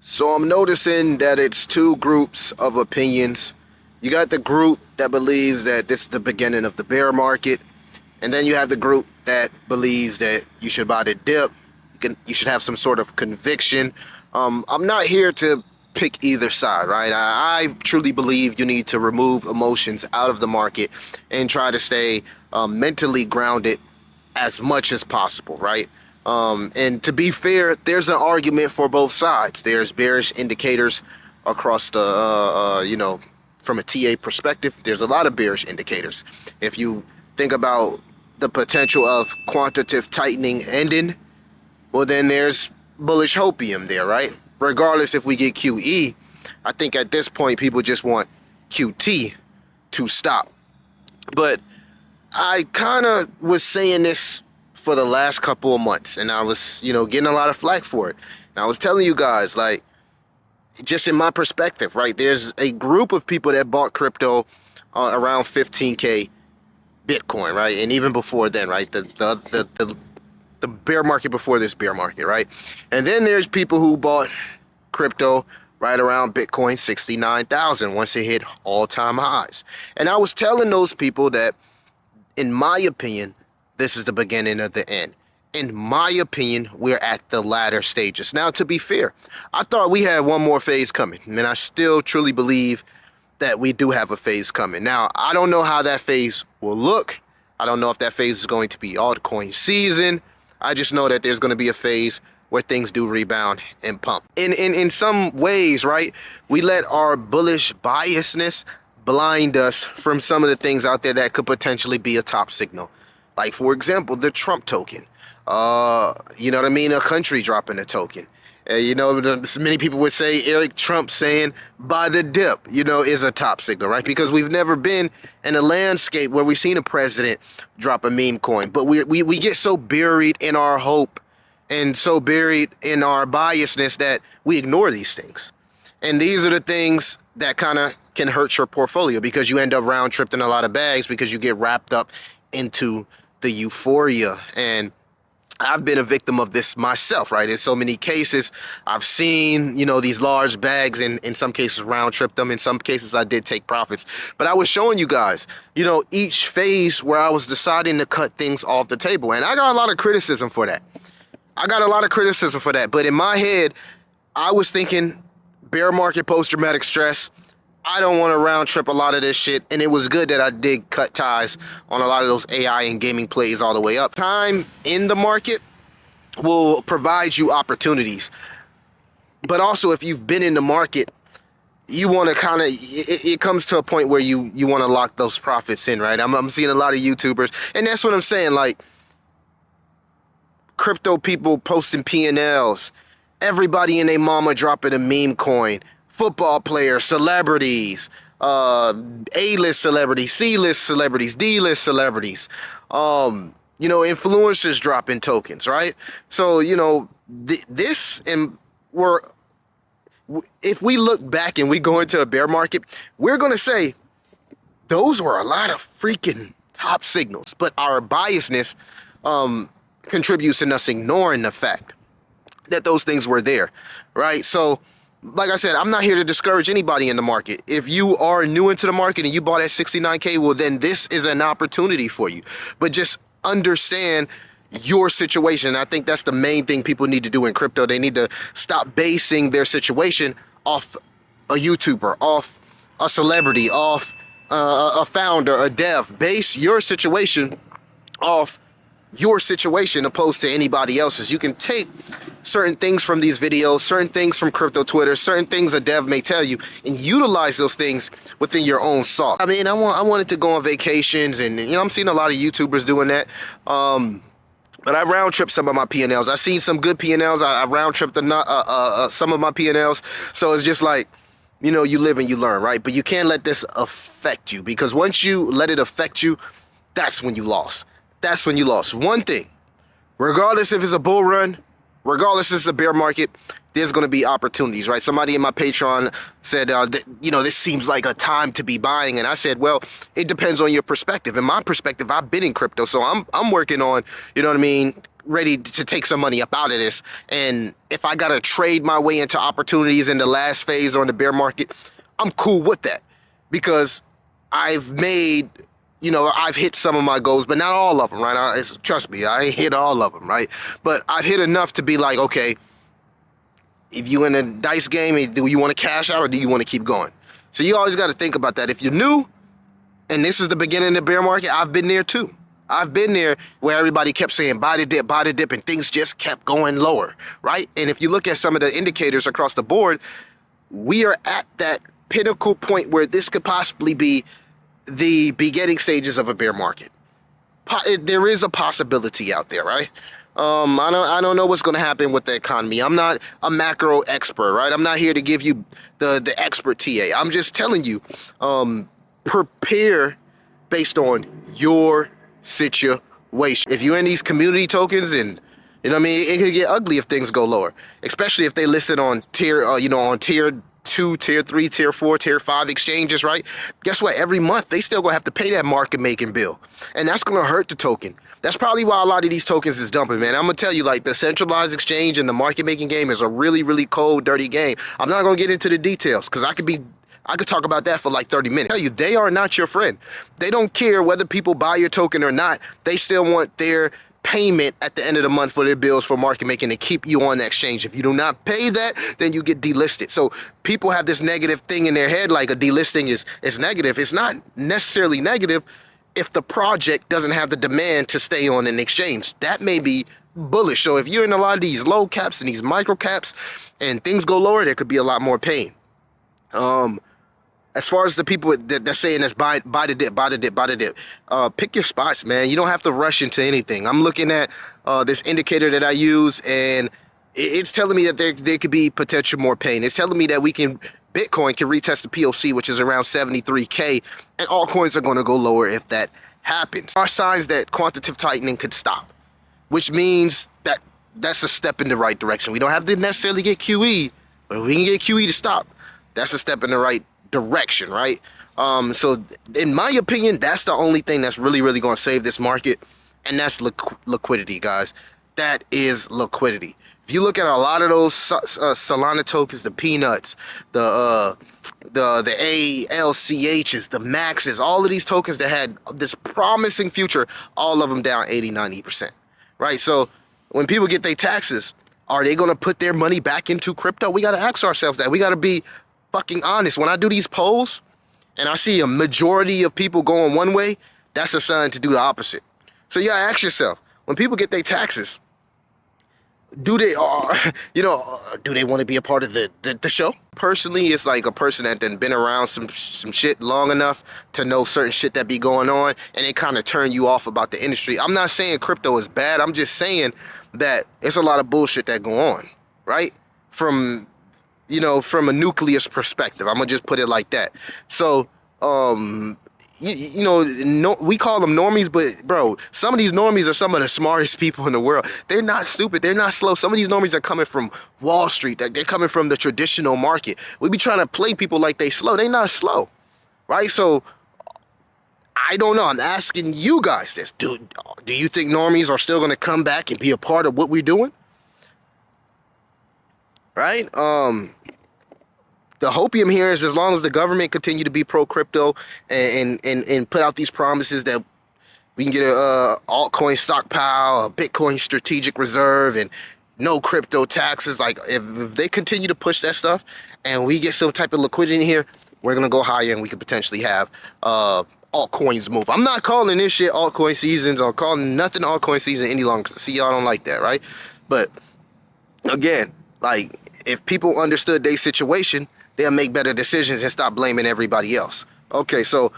So I'm noticing that it's two groups of opinions. You got the group that believes that this is the beginning of the bear market, and then you have the group that believes that you should buy the dip. You should have some sort of conviction. I'm not here to pick either side, right? I truly believe you need to remove emotions out of the market and try to stay mentally grounded as much as possible, right? And to be fair, there's an argument for both sides. There's bearish indicators across the, from a TA perspective, there's a lot of bearish indicators. If you think about the potential of quantitative tightening ending, well, then there's bullish hopium there, right? Regardless if we get QE, I think at this point, people just want QT to stop. But I kind of was saying this for the last couple of months, and I was, getting a lot of flack for it. And I was telling you guys, like, just in my perspective, right? There's a group of people that bought crypto around 15K Bitcoin, right? And even before then, right? The bear market before this bear market, right? And then there's people who bought crypto right around Bitcoin 69,000 once it hit all-time highs. And I was telling those people that, in my opinion, this is the beginning of the end. In my opinion, we're at the latter stages. Now, to be fair, I thought we had one more phase coming, and I still truly believe that we do have a phase coming. Now, I don't know how that phase will look. I don't know if that phase is going to be altcoin season. I just know that there's going to be a phase where things do rebound and pump. In some ways, right, we let our bullish biasness blind us from some of the things out there that could potentially be a top signal. Like, for example, the Trump token. You know what I mean? A country dropping a token. Many people would say Eric Trump saying buy the dip, is a top signal, right? Because we've never been in a landscape where we've seen a president drop a meme coin. But we get so buried in our hope and so buried in our biasness that we ignore these things. And these are the things that kind of can hurt your portfolio because you end up round tripped in a lot of bags because you get wrapped up into the euphoria. And I've been a victim of this myself, right? In so many cases, I've seen, these large bags and in some cases round trip them. In some cases, I did take profits. But I was showing you guys, each phase where I was deciding to cut things off the table. And I got a lot of criticism for that. But in my head, I was thinking bear market post-traumatic stress. I don't want to round trip a lot of this shit. And it was good that I did cut ties on a lot of those AI and gaming plays all the way up. Time in the market will provide you opportunities. But also, if you've been in the market, you want to kind of, it comes to a point where you want to lock those profits in, right? I'm seeing a lot of YouTubers. And that's what I'm saying. Like, crypto people posting P&Ls. Everybody and their mama dropping a meme coin. Football players, celebrities, A-list celebrities, C-list celebrities, D-list celebrities, influencers dropping tokens, right? So, if we look back and we go into a bear market, we're going to say those were a lot of freaking top signals, but our biasness contributes in us ignoring the fact that those things were there, right? So, like I said, I'm not here to discourage anybody in the market. If you are new into the market and you bought at 69K, well, then this is an opportunity for you. But just understand your situation. I think that's the main thing people need to do in crypto. They need to stop basing their situation off a YouTuber, off a celebrity, off a founder, a dev. Base your situation off your situation opposed to anybody else's. You can take certain things from these videos, certain things from crypto Twitter, certain things a dev may tell you, and utilize those things within your own sauce. I mean, I wanted to go on vacations, and I'm seeing a lot of YouTubers doing that. But I round tripped some of my P&Ls. I've seen some good P&Ls. I round tripped some of my P&Ls. So it's just like, you live and you learn, right? But you can't let this affect you, because once you let it affect you, that's when you lost. One thing, regardless if it's a bull run, regardless if it's a bear market, there's going to be opportunities, right? Somebody in my Patreon said, this seems like a time to be buying. And I said, well, it depends on your perspective. In my perspective, I've been in crypto, so I'm working on, ready to take some money up out of this. And if I gotta trade my way into opportunities in the last phase on the bear market, I'm cool with that, because I've made, I've hit some of my goals, but not all of them, right? Trust me, I ain't hit all of them, right? But I've hit enough to be like, okay, if you in a dice game, do you want to cash out or do you want to keep going? So you always got to think about that. If you're new and this is the beginning of the bear market, I've been there too. I've been there where everybody kept saying buy the dip, and things just kept going lower, right? And if you look at some of the indicators across the board, we are at that pinnacle point where this could possibly be the beginning stages of a bear market. There is a possibility out there, right? I don't know what's going to happen with the economy. I'm not a macro expert, right? I'm not here to give you the expert TA. I'm just telling you, prepare based on your situation. If you're in these community tokens, and it could get ugly if things go lower, especially if they listed on tier 2, tier 3, tier 4, tier 5 exchanges, right? Guess what? Every month they still gonna have to pay that market making bill, and that's gonna hurt the token. That's probably why a lot of these tokens is dumping, man. I'm gonna tell you, like, the centralized exchange and the market making game is a really, really cold, dirty game. I'm not gonna get into the details because I could talk about that for like 30 minutes. I tell you, they are not your friend. They don't care whether people buy your token or not. They still want their payment at the end of the month for their bills for market making and keep you on the exchange. If you do not pay that, then you get delisted. So people have this negative thing in their head, like a delisting is negative. It's not necessarily negative if the project doesn't have the demand to stay on an exchange. That may be bullish. So if you're in a lot of these low caps and these micro caps and things go lower, there could be a lot more pain. As far as the people that saying this, buy the dip, pick your spots, man. You don't have to rush into anything. I'm looking at this indicator that I use, and it's telling me that there could be potential more pain. It's telling me that Bitcoin can retest the POC, which is around 73K, and altcoins are going to go lower if that happens. There are signs that quantitative tightening could stop, which means that that's a step in the right direction. We don't have to necessarily get QE, but if we can get QE to stop, that's a step in the right direction, right? So in my opinion, that's the only thing that's really, really going to save this market, and that's liquidity, guys. That is liquidity. If you look at a lot of those Solana tokens, the peanuts, the ALCHs, the maxes, all of these tokens that had this promising future, all of them down 80-90%, right? So when people get their taxes, are they going to put their money back into crypto? We got to ask ourselves that. We got to be fucking honest. When I do these polls and I see a majority of people going one way, that's a sign to do the opposite. So you gotta ask yourself, when people get their taxes, do they want to be a part of the show? Personally, it's like a person that been around some shit long enough to know certain shit that be going on, and it kind of turn you off about the industry. I'm not saying crypto is bad. I'm just saying that it's a lot of bullshit that go on, right? From a nucleus perspective, I'm gonna just put it like that. So, we call them normies, but bro, some of these normies are some of the smartest people in the world. They're not stupid. They're not slow. Some of these normies are coming from Wall Street. They're coming from the traditional market. We be trying to play people like they slow. They not slow, right? So, I don't know. I'm asking you guys this. Do you think normies are still gonna come back and be a part of what we're doing? Right? The hopium here is, as long as the government continue to be pro-crypto and put out these promises that we can get a altcoin stockpile, a Bitcoin strategic reserve, and no crypto taxes, like if they continue to push that stuff and we get some type of liquidity in here, we're going to go higher and we could potentially have altcoins move. I'm not calling this shit altcoin seasons or calling nothing altcoin season any longer. See, y'all don't like that, right? But again, like, if people understood their situation, they'll make better decisions and stop blaming everybody else. Okay, so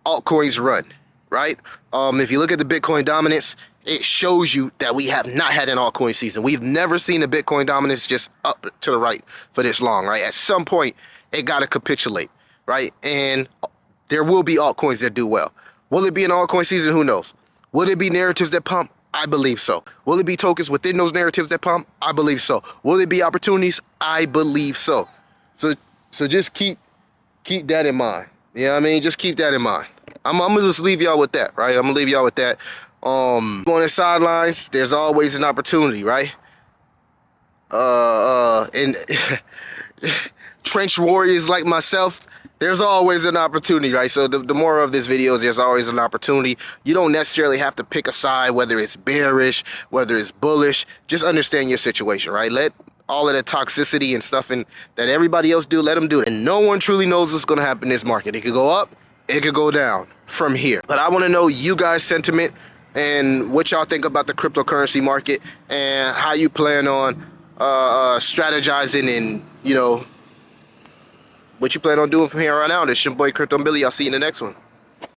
altcoins run, right? If you look at the Bitcoin dominance, it shows you that we have not had an altcoin season. We've never seen a Bitcoin dominance just up to the right for this long, right? At some point, it got to capitulate, right? And there will be altcoins that do well. Will it be an altcoin season? Who knows? Will it be narratives that pump? I believe so. Will it be tokens within those narratives that pump? I believe so. Will it be opportunities? I believe so. So just keep that in mind. You know what I mean? Just keep that in mind. I'm gonna just leave y'all with that, right? I'm gonna leave y'all with that. On the sidelines, there's always an opportunity, right? And trench warriors like myself, there's always an opportunity, right? So the moral of this video is there's always an opportunity. You don't necessarily have to pick a side, whether it's bearish, whether it's bullish. Just understand your situation, right? Let all of the toxicity and stuff that everybody else do, let them do it. And no one truly knows what's going to happen in this market. It could go up, it could go down from here. But I want to know you guys' sentiment and what y'all think about the cryptocurrency market and how you plan on strategizing and, you know, what you plan on doing from here on out. It's your boy Crypto Billy. I'll see you in the next one.